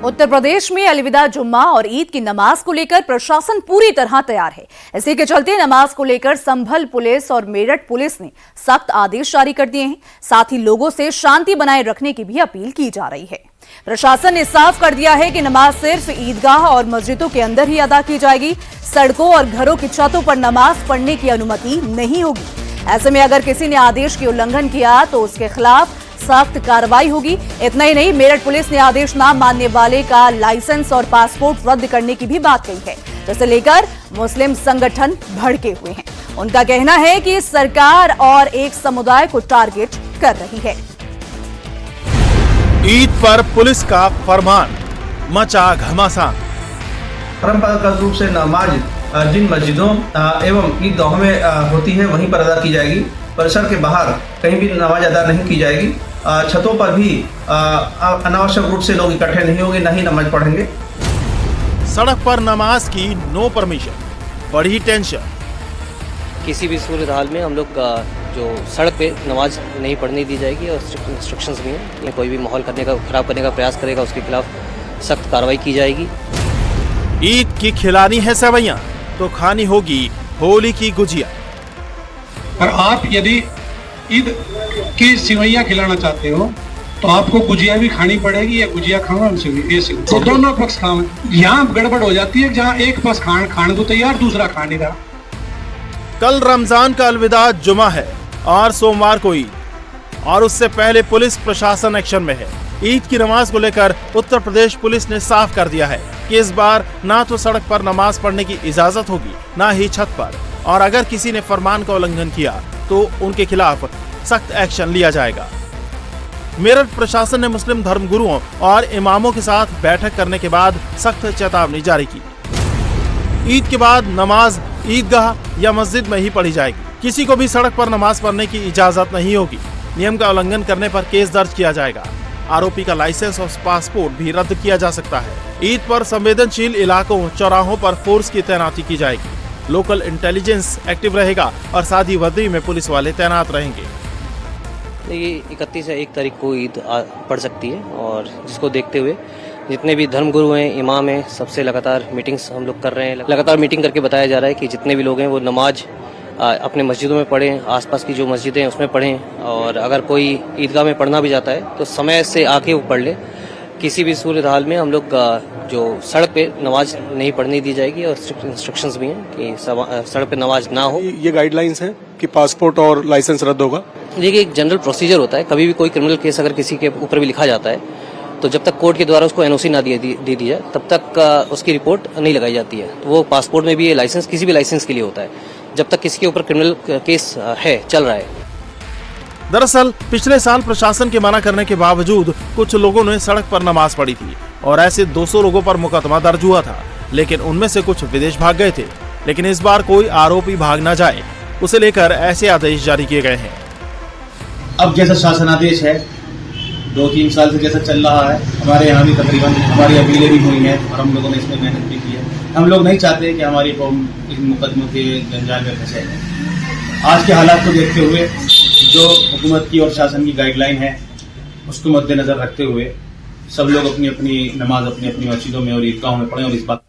उत्तर प्रदेश में अलविदा जुम्मा और ईद की नमाज को लेकर प्रशासन पूरी तरह तैयार है। इसी के चलते नमाज को लेकर संभल पुलिस और मेरठ पुलिस ने सख्त आदेश जारी कर दिए हैं। साथ ही लोगों से शांति बनाए रखने की भी अपील की जा रही है। प्रशासन ने साफ कर दिया है कि नमाज सिर्फ ईदगाह और मस्जिदों के अंदर ही अदा की जाएगी। सड़कों और घरों की छतों पर नमाज पढ़ने की अनुमति नहीं होगी। ऐसे में अगर किसी ने आदेश की उल्लंघन किया तो उसके खिलाफ सख्त कार्रवाई होगी। इतना ही नहीं, मेरठ पुलिस ने आदेश न मानने वाले का लाइसेंस और पासपोर्ट रद्द करने की भी बात कही है, जिसे लेकर मुस्लिम संगठन भड़के हुए हैं। उनका कहना है कि सरकार और एक समुदाय को टारगेट कर रही है। ईद पर पुलिस का फरमान, मचा घमासान। परंपरागत रूप से नमाज जिन मस्जिदों एवं ईदगाहों में होती है वहीं पर अदा की जाएगी। परिसर के बाहर कहीं भी नमाज अदा नहीं की जाएगी। छतों पर भी अनावश्यक रूप से लोग इकट्ठे नहीं होंगे, न ही नमाज पढ़ेंगे। सड़क पर नमाज की नो परमिशन, बड़ी टेंशन। किसी भी सूरत हाल में हम लोग जो सड़क पे नमाज नहीं पढ़ने दी जाएगी और इंस्ट्रक्शंस भी हैं। कोई भी माहौल खराब करने का प्रयास करेगा उसके खिलाफ सख्त कार्रवाई की जाएगी। ईद की खिलानी है सेवैयां तो खानी होगी होली की गुजिया। और आप यदि ईद की सिवैयां खिलाना चाहते हो तो आपको गुजिया भी खानी पड़ेगी या गुजिया खाओ तो दोनों पक्ष खाओ। यहाँ गड़बड़ हो जाती है जहाँ एक पक्ष खाने को तैयार, दूसरा खा नहीं रहा। कल रमजान का अलविदा जुमा है और सोमवार को ईद, और उससे पहले पुलिस प्रशासन एक्शन में है। ईद की नमाज को लेकर उत्तर प्रदेश पुलिस ने साफ कर दिया है कि इस बार ना तो सड़क पर नमाज पढ़ने की इजाजत होगी, ना ही छत पर, और अगर किसी ने फरमान का उल्लंघन किया तो उनके खिलाफ सख्त एक्शन लिया जाएगा। मेरठ प्रशासन ने मुस्लिम धर्मगुरुओं और इमामों के साथ बैठक करने के बाद सख्त चेतावनी जारी की। ईद के बाद नमाज ईदगाह या मस्जिद में ही पढ़ी जाएगी। किसी को भी सड़क पर नमाज पढ़ने की इजाजत नहीं होगी। नियम का उल्लंघन करने पर केस दर्ज किया जाएगा। आरोपी का लाइसेंस और पासपोर्ट भी रद्द किया जा सकता है। ईद पर संवेदनशील इलाकों, चौराहों पर फोर्स की तैनाती की जाएगी। लोकल इंटेलिजेंस एक्टिव रहेगा और साथ वर्दी में पुलिस वाले तैनात रहेंगे। ये 31 से 1 तारीख को ईद पड़ सकती है और जिसको देखते हुए जितने भी धर्मगुरु हैं, इमाम हैं, सबसे लगातार मीटिंग्स हम लोग कर रहे हैं। लगातार मीटिंग करके बताया जा रहा है कि जितने भी लोग हैं वो नमाज अपने मस्जिदों में पढ़ें, आसपास की जो मस्जिदें हैं उसमें पढ़ें, और अगर कोई ईदगाह में पढ़ना भी जाता है तो समय से आके वो पढ़ ले। किसी भी सूरत हाल में हम लोग जो सड़क पे नमाज नहीं पढ़ने दी जाएगी और इंस्ट्रक्शंस भी हैं कि सड़क पे नमाज ना हो। ये गाइडलाइंस हैं कि पासपोर्ट और लाइसेंस रद्द होगा। देखिए, एक जनरल प्रोसीजर होता है। कभी भी कोई क्रिमिनल केस अगर किसी के ऊपर भी लिखा जाता है तो जब तक कोर्ट के द्वारा उसको एनओसी ना दे दी जाए तब तक उसकी रिपोर्ट नहीं लगाई जाती है। तो वो पासपोर्ट में भी ये लाइसेंस किसी भी लाइसेंस के लिए होता है जब तक किसी के ऊपर क्रिमिनल केस है, चल रहा है। दरअसल पिछले साल प्रशासन के मना करने के बावजूद कुछ लोगों ने सड़क पर नमाज पढ़ी थी और ऐसे 200 लोगों पर मुकदमा दर्ज हुआ था, लेकिन उनमें से कुछ विदेश भाग गए थे। लेकिन इस बार कोई आरोपी भाग न जाए, उसे लेकर ऐसे आदेश जारी किए गए हैं। अब जैसा शासन आदेश है 2-3 साल से जैसा चल रहा है, हमारे यहाँ भी तकरीबन हमारी अपीलें भी हुई हैं और हम लोगों ने इसमें मेहनत भी की है। हम लोग नहीं चाहते कि हमारी कौम इन मुकदमों के जंजाल में फंसे। आज के हालात को देखते हुए जो हुकूमत की और शासन की गाइडलाइन है उसको मद्देनजर रखते हुए सब लोग अपनी अपनी नमाज अपनी अपनी मस्जिदों में और ईदगाहों में पढ़ें और इस बात